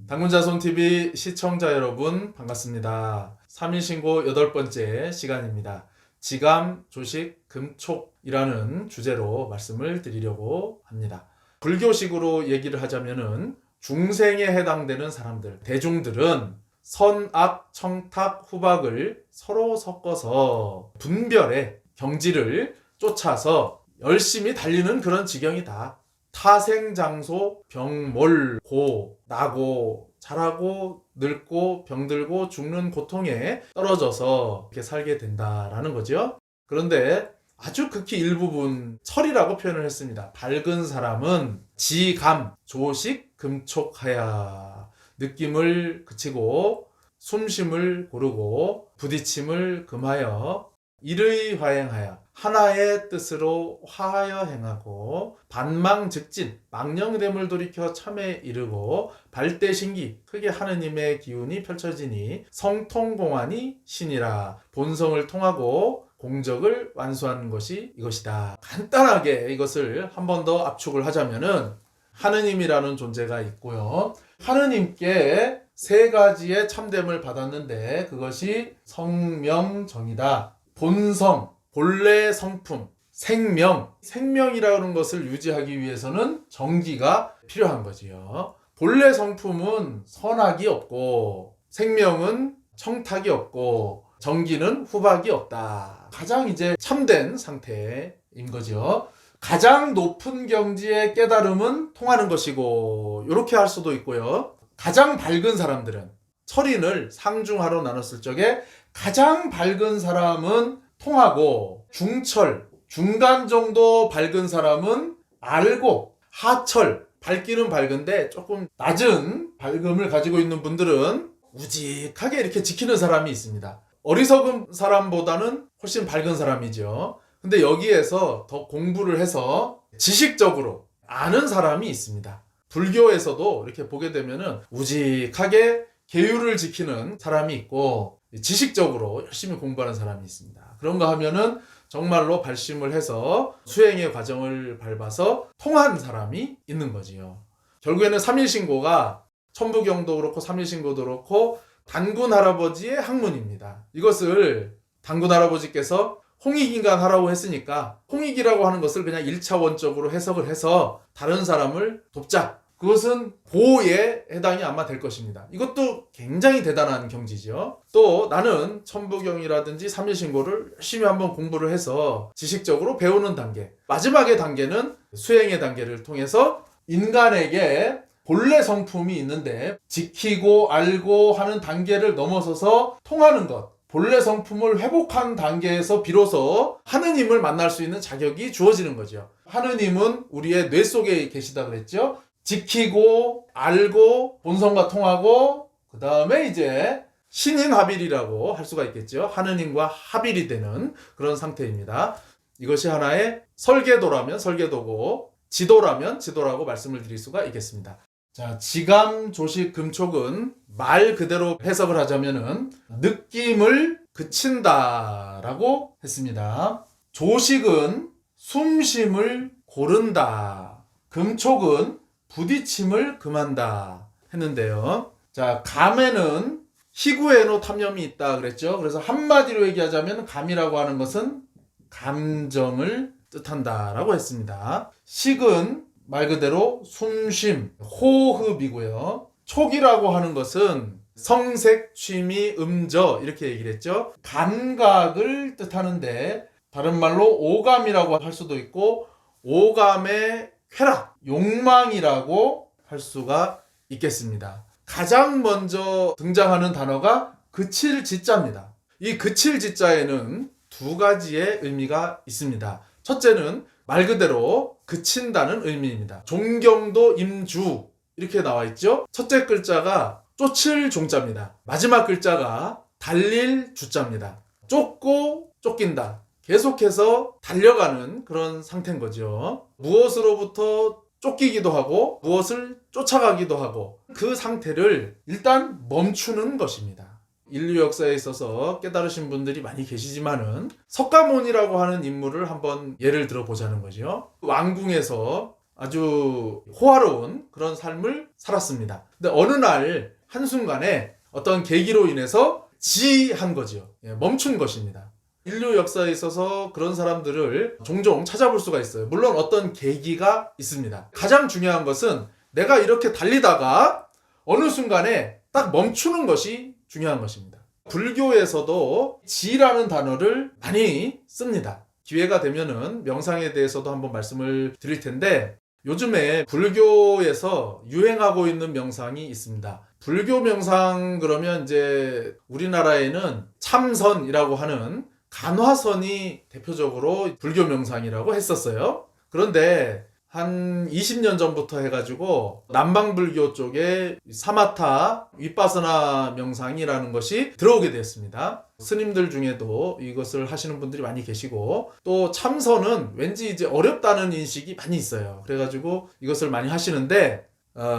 당군자손TV 시청자 여러분 반갑습니다. 3일신고 8번째 시간입니다. 지감, 조식, 금촉이라는 주제로 말씀을 드리려고 합니다. 불교식으로 얘기를 하자면은 중생에 해당되는 사람들, 대중들은 선악, 청탁, 후박을 서로 섞어서 분별의 경지를 쫓아서 열심히 달리는 그런 지경이다. 타생장소, 병몰고, 나고, 자라고, 늙고, 병들고, 죽는 고통에 떨어져서 이렇게 살게 된다라는 거죠. 그런데 아주 극히 일부분 철이라고 표현을 했습니다. 밝은 사람은 지감, 조식, 금촉하야. 느낌을 그치고 숨쉼을 고르고 부딪힘을 금하여 일의 화행하여 하나의 뜻으로 화하여 행하고 반망즉진 망령됨을 돌이켜 참에 이르고 발대신기 크게 하느님의 기운이 펼쳐지니 성통공안이 신이라. 본성을 통하고 공적을 완수하는 것이 이것이다. 간단하게 이것을 한 번 더 압축을 하자면은 하느님이라는 존재가 있고요. 하느님께 세 가지의 참됨을 받았는데 그것이 성명정이다. 본성, 본래 성품, 생명이라는 것을 유지하기 위해서는 정기가 필요한 거지요. 본래 성품은 선악이 없고 생명은 청탁이 없고 정기는 후박이 없다. 가장 이제 참된 상태인 거죠. 가장 높은 경지의 깨달음은 통하는 것이고 이렇게 할 수도 있고요. 가장 밝은 사람들은 철인을 상중하로 나눴을 적에 가장 밝은 사람은 통하고 중철, 중간 정도 밝은 사람은 알고 하철, 밝기는 밝은데 조금 낮은 밝음을 가지고 있는 분들은 우직하게 이렇게 지키는 사람이 있습니다. 어리석은 사람보다는 훨씬 밝은 사람이죠. 근데 여기에서 더 공부를 해서 지식적으로 아는 사람이 있습니다. 불교에서도 이렇게 보게 되면은 우직하게 계율을 지키는 사람이 있고 지식적으로 열심히 공부하는 사람이 있습니다. 그런가 하면은 정말로 발심을 해서 수행의 과정을 밟아서 통한 사람이 있는 거지요. 결국에는 삼일신고가 천부경도 그렇고 삼일신고도 그렇고 단군 할아버지의 학문입니다. 이것을 단군 할아버지께서 홍익인간 하라고 했으니까 홍익이라고 하는 것을 그냥 1차원적으로 해석을 해서 다른 사람을 돕자. 그것은 보호에 해당이 아마 될 것입니다. 이것도 굉장히 대단한 경지죠. 또 나는 천부경이라든지 삼일신고를 열심히 한번 공부를 해서 지식적으로 배우는 단계. 마지막의 단계는 수행의 단계를 통해서 인간에게 본래 성품이 있는데 지키고 알고 하는 단계를 넘어서서 통하는 것. 본래 성품을 회복한 단계에서 비로소 하느님을 만날 수 있는 자격이 주어지는 거죠. 하느님은 우리의 뇌 속에 계시다 그랬죠. 지키고 알고 본성과 통하고 그 다음에 이제 신인합일이라고 할 수가 있겠죠. 하느님과 합일이 되는 그런 상태입니다. 이것이 하나의 설계도라면 설계도고 지도라면 지도라고 말씀을 드릴 수가 있겠습니다. 자, 지감, 조식, 금촉은 말 그대로 해석을 하자면은 느낌을 그친다라고 했습니다. 조식은 숨쉼을 고른다. 금촉은 부딪힘을 금한다 했는데요. 자, 감에는 희구에노 탐념이 있다 그랬죠. 그래서 한마디로 얘기하자면 감이라고 하는 것은 감정을 뜻한다라고 했습니다. 식은 말 그대로 숨쉼, 호흡이고요. 촉이라고 하는 것은 성색, 취미, 음저 이렇게 얘기를 했죠. 감각을 뜻하는데 다른 말로 오감이라고 할 수도 있고 오감의 쾌락, 욕망이라고 할 수가 있겠습니다. 가장 먼저 등장하는 단어가 그칠 지자입니다. 이 그칠 지자에는 두 가지의 의미가 있습니다. 첫째는 말 그대로 그친다는 의미입니다. 종경도 임주 이렇게 나와 있죠. 첫째 글자가 쫓을 종자입니다. 마지막 글자가 달릴 주자입니다. 쫓고 쫓긴다. 계속해서 달려가는 그런 상태인 거죠. 무엇으로부터 쫓기기도 하고 무엇을 쫓아가기도 하고 그 상태를 일단 멈추는 것입니다. 인류 역사에 있어서 깨달으신 분들이 많이 계시지만은 석가모니라고 하는 인물을 한번 예를 들어보자는 거죠. 왕궁에서 아주 호화로운 그런 삶을 살았습니다. 근데 어느 날 한순간에 어떤 계기로 인해서 지한 거지요. 멈춘 것입니다. 인류 역사에 있어서 그런 사람들을 종종 찾아볼 수가 있어요. 물론 어떤 계기가 있습니다. 가장 중요한 것은 내가 이렇게 달리다가 어느 순간에 딱 멈추는 것이 중요한 것입니다. 불교에서도 지라는 단어를 많이 씁니다. 기회가 되면은 명상에 대해서도 한번 말씀을 드릴 텐데, 요즘에 불교에서 유행하고 있는 명상이 있습니다. 불교 명상 그러면 이제 우리나라에는 참선이라고 하는 간화선이 대표적으로 불교 명상이라고 했었어요. 그런데 한 20년 전부터 해가지고 남방불교 쪽에 사마타 윗바사나 명상이라는 것이 들어오게 되었습니다. 스님들 중에도 이것을 하시는 분들이 많이 계시고, 또 참선은 왠지 이제 어렵다는 인식이 많이 있어요. 그래가지고 이것을 많이 하시는데,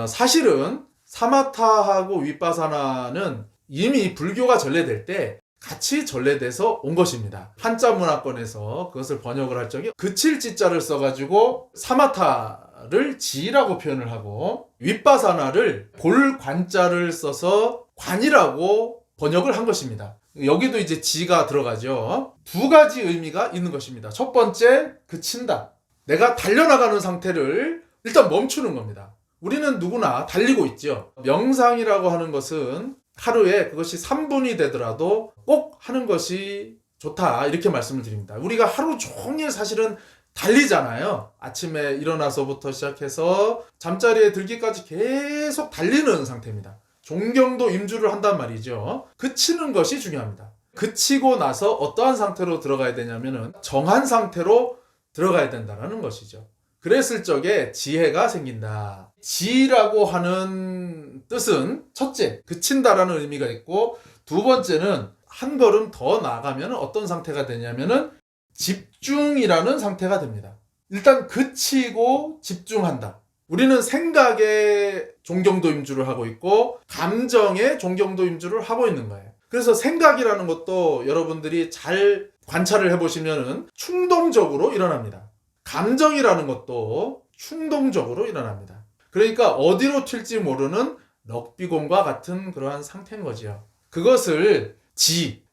사실은 사마타하고 윗바사나는 이미 불교가 전래될 때 같이 전래돼서 온 것입니다. 한자 문화권에서 그것을 번역을 할 적에 그칠 지자를 써가지고 사마타를 지라고 표현을 하고, 윗바사나를 볼관자를 써서 관이라고 번역을 한 것입니다. 여기도 이제 지가 들어가죠. 두 가지 의미가 있는 것입니다. 첫 번째, 그친다. 내가 달려나가는 상태를 일단 멈추는 겁니다. 우리는 누구나 달리고 있죠. 명상이라고 하는 것은 하루에 그것이 3분이 되더라도 꼭 하는 것이 좋다, 이렇게 말씀을 드립니다. 우리가 하루 종일 사실은 달리잖아요. 아침에 일어나서부터 시작해서 잠자리에 들기까지 계속 달리는 상태입니다. 종경도 임주를 한단 말이죠. 그치는 것이 중요합니다. 그치고 나서 어떠한 상태로 들어가야 되냐면은 정한 상태로 들어가야 된다는 것이죠. 그랬을 적에 지혜가 생긴다. 지라고 하는 뜻은 첫째, 그친다라는 의미가 있고, 두 번째는 한 걸음 더 나아가면 어떤 상태가 되냐면은 집중이라는 상태가 됩니다. 일단 그치고 집중한다. 우리는 생각에 종경도 임주를 하고 있고 감정에 종경도 임주를 하고 있는 거예요. 그래서 생각이라는 것도 여러분들이 잘 관찰을 해보시면은 충동적으로 일어납니다. 감정이라는 것도 충동적으로 일어납니다. 그러니까 어디로 튈지 모르는 럭비공과 같은 그러한 상태인 거지요. 그것을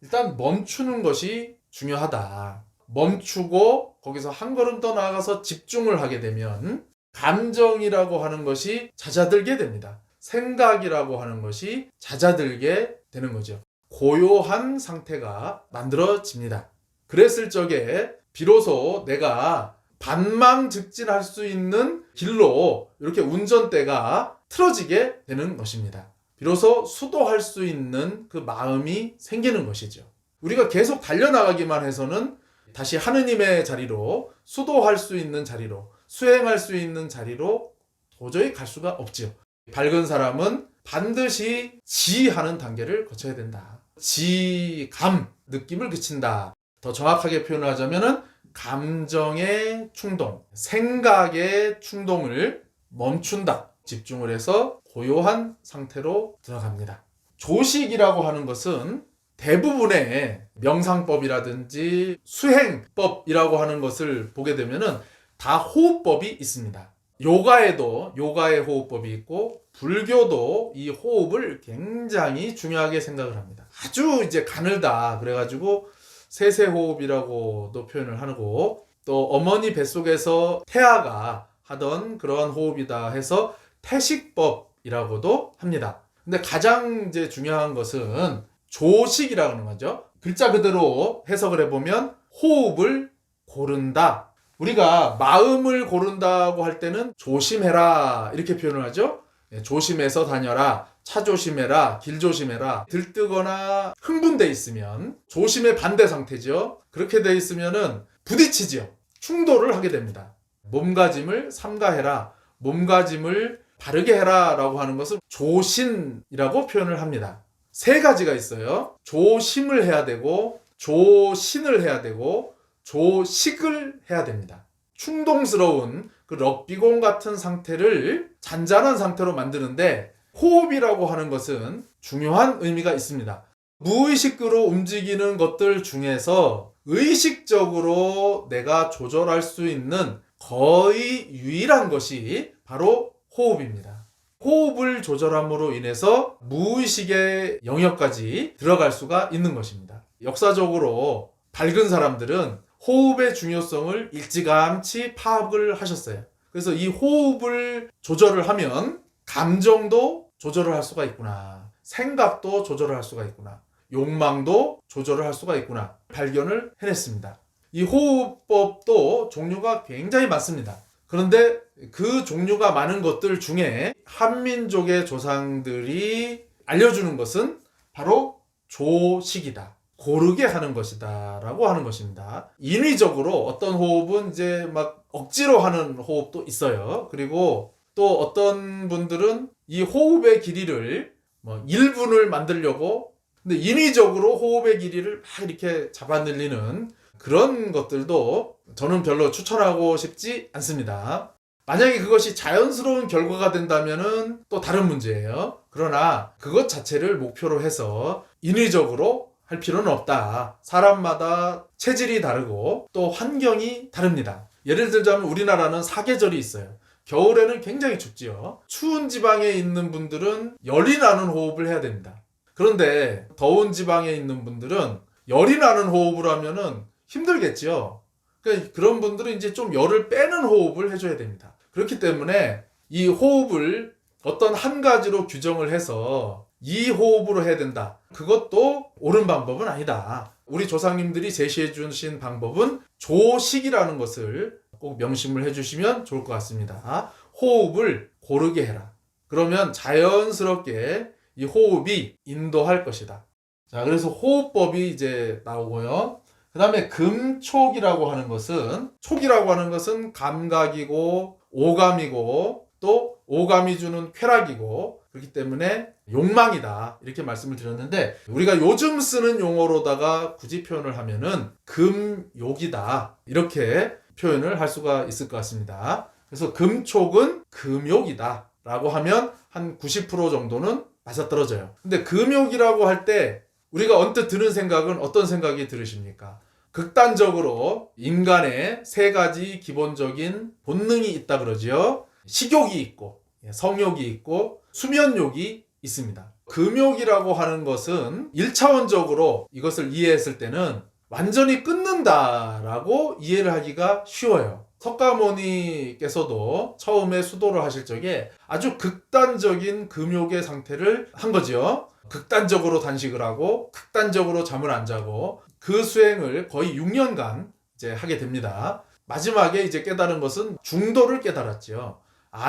일단 멈추는 것이 중요하다. 멈추고 거기서 한 걸음 더 나아가서 집중을 하게 되면 감정이라고 하는 것이 잦아들게 됩니다. 생각이라고 하는 것이 잦아들게 되는 거죠. 고요한 상태가 만들어집니다. 그랬을 적에 비로소 내가 반망즉진할 수 있는 길로 이렇게 운전대가 틀어지게 되는 것입니다. 비로소 수도할 수 있는 그 마음이 생기는 것이죠. 우리가 계속 달려나가기만 해서는 다시 하느님의 자리로, 수도할 수 있는 자리로, 수행할 수 있는 자리로 도저히 갈 수가 없지요. 밝은 사람은 반드시 지하는 단계를 거쳐야 된다. 지감, 느낌을 그친다. 더 정확하게 표현을 하자면은 감정의 충동, 생각의 충동을 멈춘다. 집중을 해서 고요한 상태로 들어갑니다. 조식이라고 하는 것은 대부분의 명상법이라든지 수행법이라고 하는 것을 보게 되면은 다 호흡법이 있습니다. 요가에도 요가의 호흡법이 있고, 불교도 이 호흡을 굉장히 중요하게 생각을 합니다. 아주 이제 가늘다 그래가지고 세세호흡이라고도 표현을 하고, 또 어머니 뱃속에서 태아가 하던 그러한 호흡이다 해서 태식법이라고도 합니다. 근데 가장 이제 중요한 것은 조식이라고 하는 거죠. 글자 그대로 해석을 해보면 호흡을 고른다. 우리가 마음을 고른다고 할 때는 조심해라 이렇게 표현을 하죠. 조심해서 다녀라, 차 조심해라, 길 조심해라. 들뜨거나 흥분돼 있으면 조심의 반대 상태죠. 그렇게 돼 있으면은 부딪히죠. 충돌을 하게 됩니다. 몸가짐을 삼가해라, 몸가짐을 바르게 해라 라고 하는 것을 조신이라고 표현을 합니다. 세 가지가 있어요. 조심을 해야 되고, 조신을 해야 되고, 조식을 해야 됩니다. 충동스러운 그 럭비공 같은 상태를 잔잔한 상태로 만드는데, 호흡이라고 하는 것은 중요한 의미가 있습니다. 무의식으로 움직이는 것들 중에서 의식적으로 내가 조절할 수 있는 거의 유일한 것이 바로 호흡입니다. 호흡을 조절함으로 인해서 무의식의 영역까지 들어갈 수가 있는 것입니다. 역사적으로 밝은 사람들은 호흡의 중요성을 일찌감치 파악을 하셨어요. 그래서 이 호흡을 조절을 하면 감정도 조절을 할 수가 있구나. 생각도 조절을 할 수가 있구나. 욕망도 조절을 할 수가 있구나. 발견을 해냈습니다. 이 호흡법도 종류가 굉장히 많습니다. 그런데 그 종류가 많은 것들 중에 한민족의 조상들이 알려주는 것은 바로 조식이다. 고르게 하는 것이다 라고 하는 것입니다. 인위적으로 어떤 호흡은 이제 막 억지로 하는 호흡도 있어요. 그리고 또 어떤 분들은 이 호흡의 길이를 1분을 만들려고 근데 인위적으로 호흡의 길이를 막 이렇게 잡아늘리는 그런 것들도 저는 별로 추천하고 싶지 않습니다. 만약에 그것이 자연스러운 결과가 된다면은 또 다른 문제예요. 그러나 그것 자체를 목표로 해서 인위적으로 할 필요는 없다. 사람마다 체질이 다르고 또 환경이 다릅니다. 예를 들자면 우리나라는 사계절이 있어요. 겨울에는 굉장히 춥지요. 추운 지방에 있는 분들은 열이 나는 호흡을 해야 됩니다. 그런데 더운 지방에 있는 분들은 열이 나는 호흡을 하면은 힘들겠지요. 그러니까 그런 분들은 이제 좀 열을 빼는 호흡을 해줘야 됩니다. 그렇기 때문에 이 호흡을 어떤 한 가지로 규정을 해서 이 호흡으로 해야 된다. 그것도 옳은 방법은 아니다. 우리 조상님들이 제시해 주신 방법은 조식이라는 것을 꼭 명심을 해주시면 좋을 것 같습니다. 호흡을 고르게 해라. 그러면 자연스럽게 이 호흡이 인도할 것이다. 자, 그래서 호흡법이 이제 나오고요. 그 다음에 금촉이라고 하는 것은, 촉이라고 하는 것은 감각이고 오감이고 또 오감이 주는 쾌락이고 그렇기 때문에 욕망이다 이렇게 말씀을 드렸는데 우리가 요즘 쓰는 용어로다가 굳이 표현을 하면은 금욕이다 이렇게 표현을 할 수가 있을 것 같습니다. 그래서 금촉은 금욕이다 라고 하면 한 90% 정도는 맞아떨어져요. 근데 금욕이라고 할 때 우리가 언뜻 드는 생각은 어떤 생각이 들으십니까? 극단적으로 인간의 세 가지 기본적인 본능이 있다 그러지요. 식욕이 있고 성욕이 있고 수면욕이 있습니다. 금욕이라고 하는 것은 1차원적으로 이것을 이해했을 때는 완전히 끊는다라고 이해를 하기가 쉬워요. 석가모니께서도 처음에 수도를 하실 적에 아주 극단적인 금욕의 상태를 한 거죠. 극단적으로 단식을 하고 극단적으로 잠을 안 자고 그 수행을 거의 6년간 이제 하게 됩니다. 마지막에 이제 깨달은 것은 중도를 깨달았죠.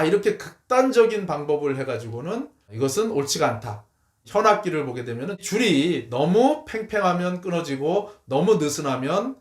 이렇게 극단적인 방법을 해가지고는 이것은 옳지가 않다. 현악기를 보게 되면 줄이 너무 팽팽하면 끊어지고 너무 느슨하면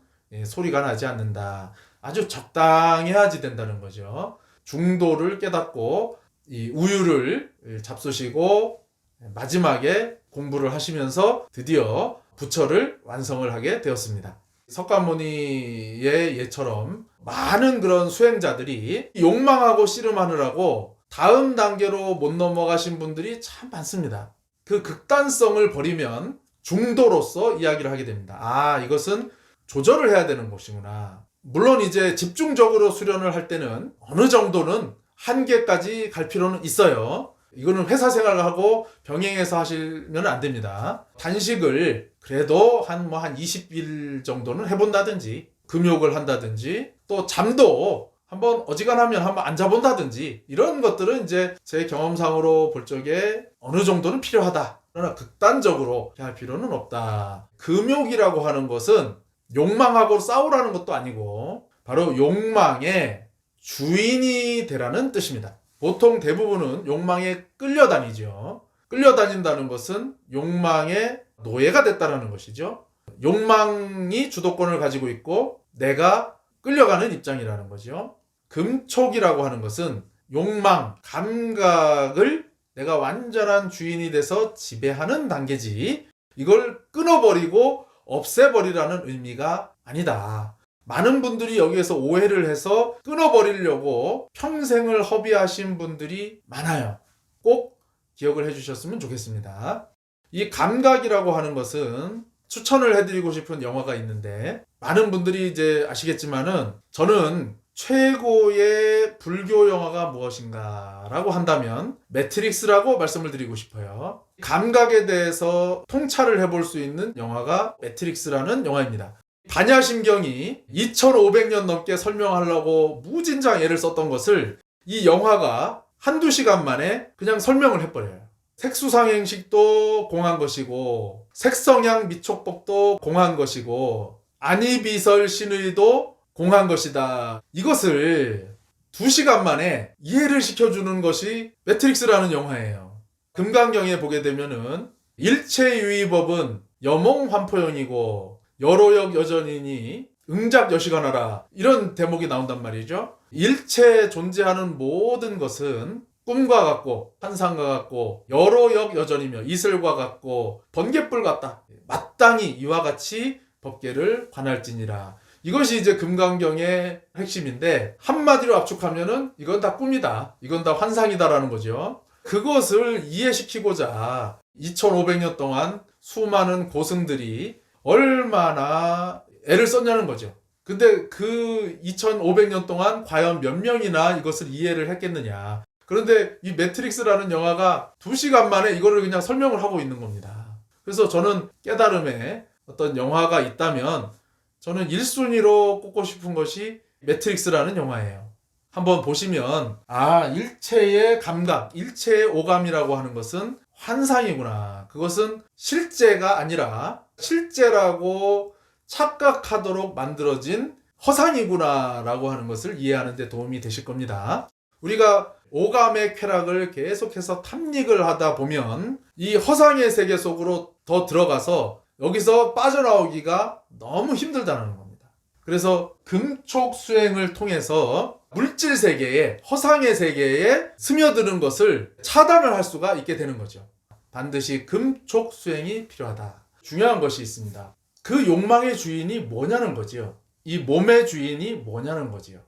소리가 나지 않는다. 아주 적당히 해야지 된다는 거죠. 중도를 깨닫고 이 우유를 잡수시고 마지막에 공부를 하시면서 드디어 부처를 완성을 하게 되었습니다. 석가모니의 예처럼 많은 그런 수행자들이 욕망하고 씨름하느라고 다음 단계로 못 넘어가신 분들이 참 많습니다. 그 극단성을 버리면 중도로서 이야기를 하게 됩니다. 이것은 조절을 해야 되는 것이구나. 물론 이제 집중적으로 수련을 할 때는 어느 정도는 한계까지 갈 필요는 있어요. 이거는 회사 생활하고 병행해서 하시면 안 됩니다. 단식을 그래도 한 20일 정도는 해본다든지 금욕을 한다든지 또 잠도 한번 어지간하면 한번 앉아본다든지 이런 것들은 이제 제 경험상으로 볼 적에 어느 정도는 필요하다. 그러나 극단적으로 할 필요는 없다. 금욕이라고 하는 것은 욕망하고 싸우라는 것도 아니고 바로 욕망의 주인이 되라는 뜻입니다. 보통 대부분은 욕망에 끌려다니죠. 끌려다닌다는 것은 욕망의 노예가 됐다는 것이죠. 욕망이 주도권을 가지고 있고 내가 끌려가는 입장이라는 거죠. 금촉이라고 하는 것은 욕망, 감각을 내가 완전한 주인이 돼서 지배하는 단계지 이걸 끊어버리고 없애버리라는 의미가 아니다. 많은 분들이 여기에서 오해를 해서 끊어버리려고 평생을 허비하신 분들이 많아요. 꼭 기억을 해주셨으면 좋겠습니다. 이 감각이라고 하는 것은 추천을 해드리고 싶은 영화가 있는데 많은 분들이 이제 아시겠지만은 저는 최고의 불교 영화가 무엇인가 라고 한다면 매트릭스라고 말씀을 드리고 싶어요. 감각에 대해서 통찰을 해볼 수 있는 영화가 매트릭스라는 영화입니다. 반야심경이 2500년 넘게 설명하려고 무진장 애를 썼던 것을 이 영화가 한두 시간 만에 그냥 설명을 해버려요. 색수상행식도 공한 것이고 색성향 미촉법도 공한 것이고 안이비설 신의도 공한 것이다. 이것을 2시간 만에 이해를 시켜주는 것이 매트릭스라는 영화예요. 금강경에 보게 되면은 일체유의법은 여몽환포형이고 여로역 여전이니 응작여시관하라 이런 대목이 나온단 말이죠. 일체 존재하는 모든 것은 꿈과 같고 환상과 같고 여로역 여전이며 이슬과 같고 번갯불 같다. 마땅히 이와 같이 법계를 관할지니라. 이것이 이제 금강경의 핵심인데 한마디로 압축하면은 이건 다 꿈이다. 이건 다 환상이다라는 거죠. 그것을 이해시키고자 2500년 동안 수많은 고승들이 얼마나 애를 썼냐는 거죠. 근데 그 2500년 동안 과연 몇 명이나 이것을 이해를 했겠느냐. 그런데 이 매트릭스라는 영화가 2시간 만에 이거를 그냥 설명을 하고 있는 겁니다. 그래서 저는 깨달음에 어떤 영화가 있다면 저는 1순위로 꼽고 싶은 것이 매트릭스라는 영화예요. 한번 보시면 일체의 감각, 일체의 오감이라고 하는 것은 환상이구나. 그것은 실제가 아니라 실제라고 착각하도록 만들어진 허상이구나 라고 하는 것을 이해하는 데 도움이 되실 겁니다. 우리가 오감의 쾌락을 계속해서 탐닉을 하다 보면 이 허상의 세계 속으로 더 들어가서 여기서 빠져나오기가 너무 힘들다는 겁니다. 그래서 금촉수행을 통해서 물질 세계에, 허상의 세계에 스며드는 것을 차단을 할 수가 있게 되는 거죠. 반드시 금촉수행이 필요하다. 중요한 것이 있습니다. 그 욕망의 주인이 뭐냐는 거지요. 이 몸의 주인이 뭐냐는 거지요.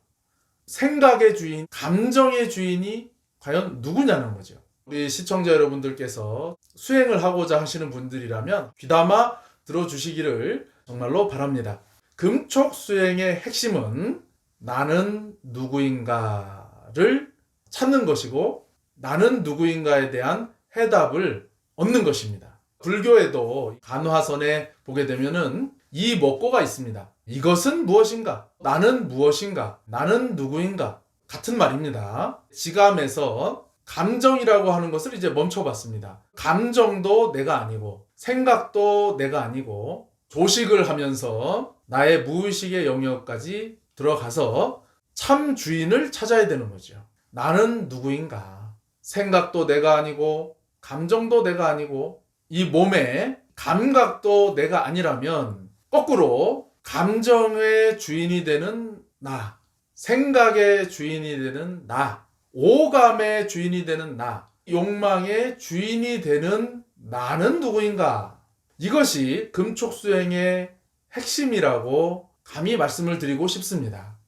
생각의 주인, 감정의 주인이 과연 누구냐는 거죠. 우리 시청자 여러분들께서 수행을 하고자 하시는 분들이라면 귀담아 들어주시기를 정말로 바랍니다. 금촉수행의 핵심은 나는 누구인가를 찾는 것이고 나는 누구인가에 대한 해답을 얻는 것입니다. 불교에도 간화선에 보게 되면은 이 먹고가 있습니다. 이것은 무엇인가? 나는 무엇인가? 나는 누구인가? 같은 말입니다. 지감에서 감정이라고 하는 것을 이제 멈춰봤습니다. 감정도 내가 아니고 생각도 내가 아니고 조식을 하면서 나의 무의식의 영역까지 들어가서 참 주인을 찾아야 되는 거죠. 나는 누구인가? 생각도 내가 아니고 감정도 내가 아니고 이 몸의 감각도 내가 아니라면 거꾸로 감정의 주인이 되는 나, 생각의 주인이 되는 나, 오감의 주인이 되는 나, 욕망의 주인이 되는 나는 누구인가? 이것이 금촉수행의 핵심이라고 감히 말씀을 드리고 싶습니다.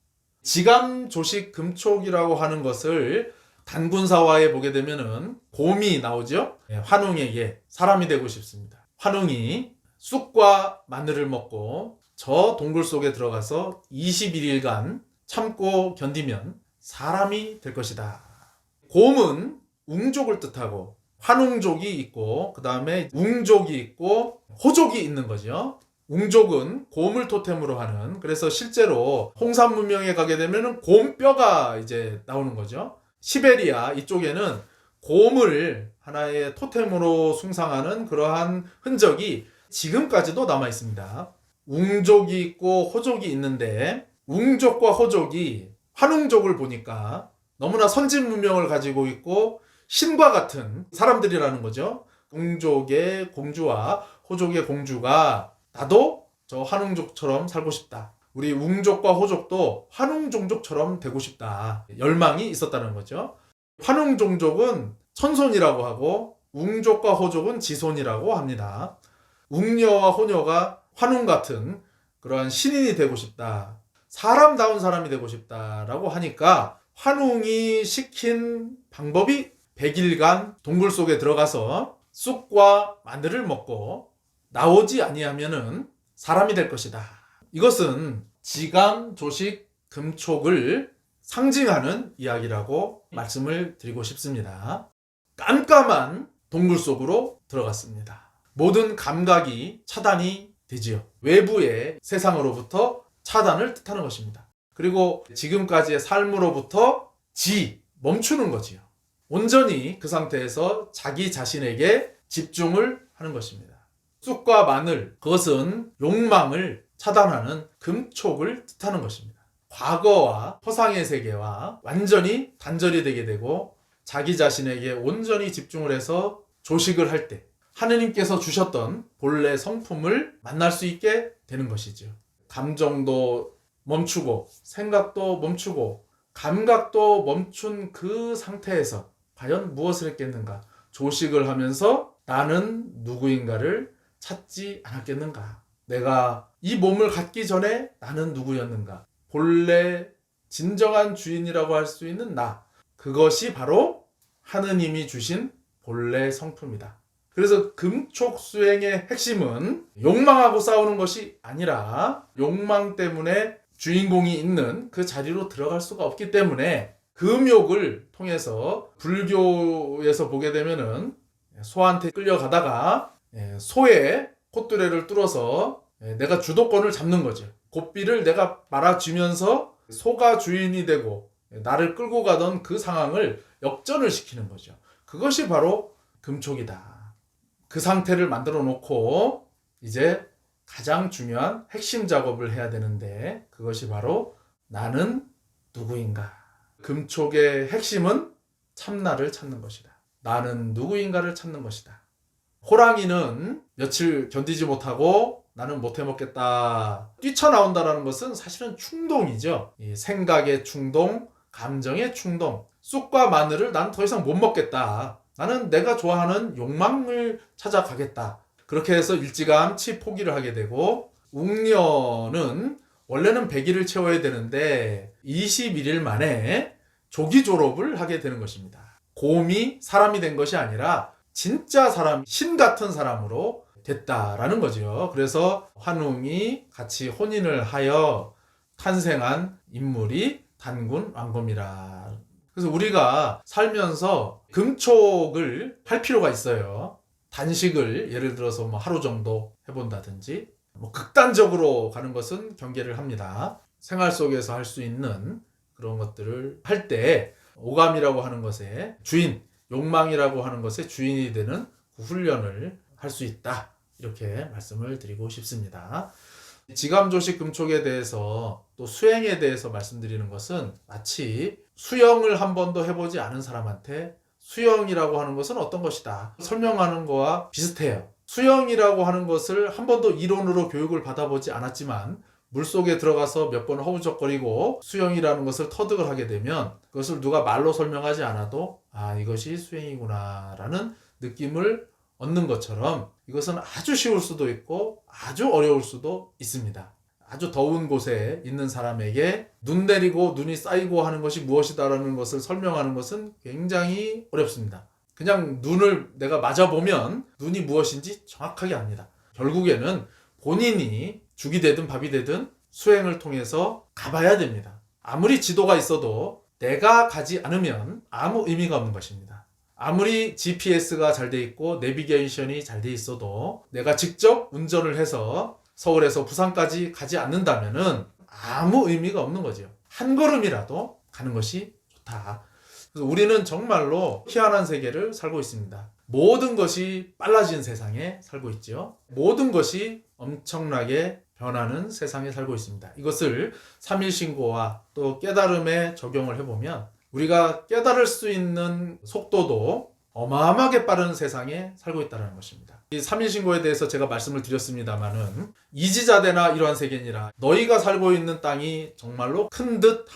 지감, 조식, 금촉이라고 하는 것을 단군사화에 보게 되면은 곰이 나오죠? 환웅에게 사람이 되고 싶습니다. 환웅이 쑥과 마늘을 먹고 저 동굴 속에 들어가서 21일간 참고 견디면 사람이 될 것이다. 곰은 웅족을 뜻하고 환웅족이 있고 그 다음에 웅족이 있고 호족이 있는 거죠. 웅족은 곰을 토템으로 하는, 그래서 실제로 홍산 문명에 가게 되면 곰뼈가 이제 나오는 거죠. 시베리아 이쪽에는 곰을 하나의 토템으로 숭상하는 그러한 흔적이 지금까지도 남아 있습니다. 웅족이 있고 호족이 있는데 웅족과 호족이 환웅족을 보니까 너무나 선진 문명을 가지고 있고 신과 같은 사람들이라는 거죠. 웅족의 공주와 호족의 공주가 나도 저 환웅족처럼 살고 싶다. 우리 웅족과 호족도 환웅종족처럼 되고 싶다. 열망이 있었다는 거죠. 환웅종족은 천손이라고 하고 웅족과 호족은 지손이라고 합니다. 웅녀와 호녀가 환웅 같은 그러한 신인이 되고 싶다. 사람다운 사람이 되고 싶다라고 하니까 환웅이 시킨 방법이 100일간 동굴 속에 들어가서 쑥과 마늘을 먹고 나오지 아니하면은 사람이 될 것이다. 이것은 지감, 조식, 금촉을 상징하는 이야기라고 말씀을 드리고 싶습니다. 깜깜한 동굴 속으로 들어갔습니다. 모든 감각이 차단이 되지요. 외부의 세상으로부터 차단을 뜻하는 것입니다. 그리고 지금까지의 삶으로부터 멈추는 거지요. 온전히 그 상태에서 자기 자신에게 집중을 하는 것입니다. 쑥과 마늘, 그것은 욕망을 차단하는 금촉을 뜻하는 것입니다. 과거와 허상의 세계와 완전히 단절이 되게 되고 자기 자신에게 온전히 집중을 해서 조식을 할 때 하느님께서 주셨던 본래 성품을 만날 수 있게 되는 것이죠. 감정도 멈추고 생각도 멈추고 감각도 멈춘 그 상태에서 과연 무엇을 했겠는가? 조식을 하면서 나는 누구인가를 찾지 않았겠는가? 내가 이 몸을 갖기 전에 나는 누구였는가? 본래 진정한 주인이라고 할 수 있는 나. 그것이 바로 하느님이 주신 본래 성품이다. 그래서 금촉 수행의 핵심은 욕망하고 싸우는 것이 아니라 욕망 때문에 주인공이 있는 그 자리로 들어갈 수가 없기 때문에 금욕을 통해서 불교에서 보게 되면은 소한테 끌려가다가 소의 콧뚜레를 뚫어서 내가 주도권을 잡는 거죠. 고삐를 내가 말아주면서 소가 주인이 되고 나를 끌고 가던 그 상황을 역전을 시키는 거죠. 그것이 바로 금촉이다. 그 상태를 만들어 놓고 이제 가장 중요한 핵심 작업을 해야 되는데 그것이 바로 나는 누구인가. 금촉의 핵심은 참나를 찾는 것이다. 나는 누구인가를 찾는 것이다. 호랑이는 며칠 견디지 못하고 나는 못 해먹겠다 뛰쳐나온다는 것은 사실은 충동이죠. 이 생각의 충동, 감정의 충동. 쑥과 마늘을 난 더 이상 못 먹겠다. 나는 내가 좋아하는 욕망을 찾아가겠다. 그렇게 해서 일찌감치 포기를 하게 되고 웅녀는 원래는 100일을 채워야 되는데 21일 만에 조기 졸업을 하게 되는 것입니다. 곰이 사람이 된 것이 아니라 진짜 사람, 신 같은 사람으로 됐다라는 거죠. 그래서 환웅이 같이 혼인을 하여 탄생한 인물이 단군 왕검이라. 그래서 우리가 살면서 금촉을 할 필요가 있어요. 단식을 예를 들어서 뭐 하루 정도 해본다든지 뭐 극단적으로 가는 것은 경계를 합니다. 생활 속에서 할 수 있는 그런 것들을 할 때 오감이라고 하는 것의 주인, 욕망이라고 하는 것의 주인이 되는 그 훈련을 할 수 있다. 이렇게 말씀을 드리고 싶습니다. 지감조식 금촉에 대해서 또 수행에 대해서 말씀드리는 것은 마치 수영을 한 번도 해보지 않은 사람한테 수영이라고 하는 것은 어떤 것이다 설명하는 거와 비슷해요. 수영이라고 하는 것을 한 번도 이론으로 교육을 받아보지 않았지만 물속에 들어가서 몇 번 허우적거리고 수영이라는 것을 터득을 하게 되면 그것을 누가 말로 설명하지 않아도 이것이 수행이구나 라는 느낌을 얻는 것처럼 이것은 아주 쉬울 수도 있고 아주 어려울 수도 있습니다. 아주 더운 곳에 있는 사람에게 눈 내리고 눈이 쌓이고 하는 것이 무엇이다라는 것을 설명하는 것은 굉장히 어렵습니다. 그냥 눈을 내가 맞아보면 눈이 무엇인지 정확하게 압니다. 결국에는 본인이 죽이 되든 밥이 되든 수행을 통해서 가봐야 됩니다. 아무리 지도가 있어도 내가 가지 않으면 아무 의미가 없는 것입니다. 아무리 GPS가 잘 돼 있고 내비게이션이 잘 돼 있어도 내가 직접 운전을 해서 서울에서 부산까지 가지 않는다면은 아무 의미가 없는 거죠. 한 걸음이라도 가는 것이 좋다. 그래서 우리는 정말로 희한한 세계를 살고 있습니다. 모든 것이 빨라진 세상에 살고 있죠. 모든 것이 엄청나게 변하는 세상에 살고 있습니다. 이것을 삼일신고와 또 깨달음에 적용을 해보면 우리가 깨달을 수 있는 속도도 어마어마하게 빠른 세상에 살고 있다는 것입니다. 이 삼일신고에 대해서 제가 말씀을 드렸습니다마는 이지자대나 이러한 세계니라 너희가 살고 있는 땅이 정말로 큰 듯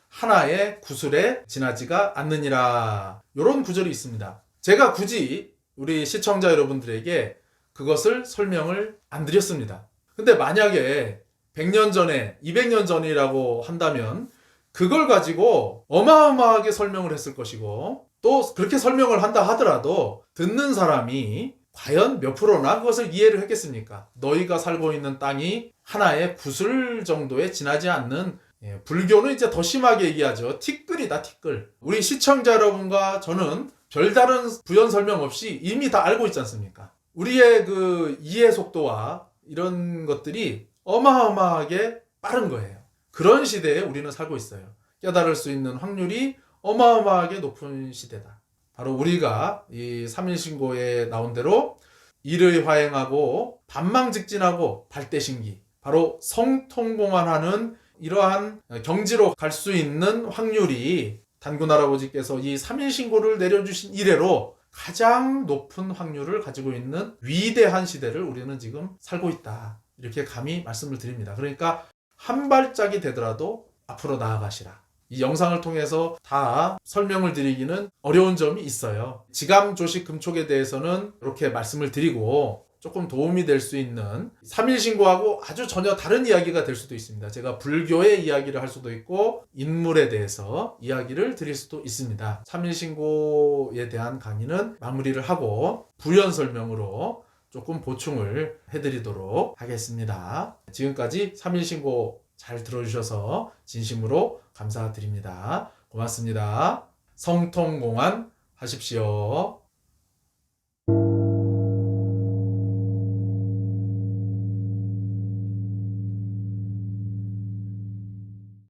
하나의 구슬에 지나지가 않느니라 이런 구절이 있습니다. 제가 굳이 우리 시청자 여러분들에게 그것을 설명을 안 드렸습니다. 근데 만약에 100년 전에 200년 전이라고 한다면 그걸 가지고 어마어마하게 설명을 했을 것이고 또 그렇게 설명을 한다 하더라도 듣는 사람이 과연 몇 프로나 그것을 이해를 했겠습니까? 너희가 살고 있는 땅이 하나의 구슬 정도에 지나지 않는 불교는 이제 더 심하게 얘기하죠. 티끌이다, 티끌. 우리 시청자 여러분과 저는 별다른 부연 설명 없이 이미 다 알고 있지 않습니까? 우리의 그 이해 속도와 이런 것들이 어마어마하게 빠른 거예요. 그런 시대에 우리는 살고 있어요. 깨달을 수 있는 확률이 어마어마하게 높은 시대다. 바로 우리가 이 삼일신고에 나온 대로 일의 화행하고 반망직진하고 발대신기, 바로 성통공환하는 이러한 경지로 갈 수 있는 확률이 단군 할아버지께서 이 삼일신고를 내려주신 이래로 가장 높은 확률을 가지고 있는 위대한 시대를 우리는 지금 살고 있다. 이렇게 감히 말씀을 드립니다. 그러니까 한 발짝이 되더라도 앞으로 나아가시라. 이 영상을 통해서 다 설명을 드리기는 어려운 점이 있어요. 지감조식 금촉에 대해서는 이렇게 말씀을 드리고 조금 도움이 될 수 있는 삼일신고하고 아주 전혀 다른 이야기가 될 수도 있습니다. 제가 불교의 이야기를 할 수도 있고 인물에 대해서 이야기를 드릴 수도 있습니다. 삼일신고에 대한 강의는 마무리를 하고 부연 설명으로 조금 보충을 해드리도록 하겠습니다. 지금까지 삼일신고 잘 들어주셔서 진심으로 감사드립니다. 고맙습니다. 성통공환 하십시오.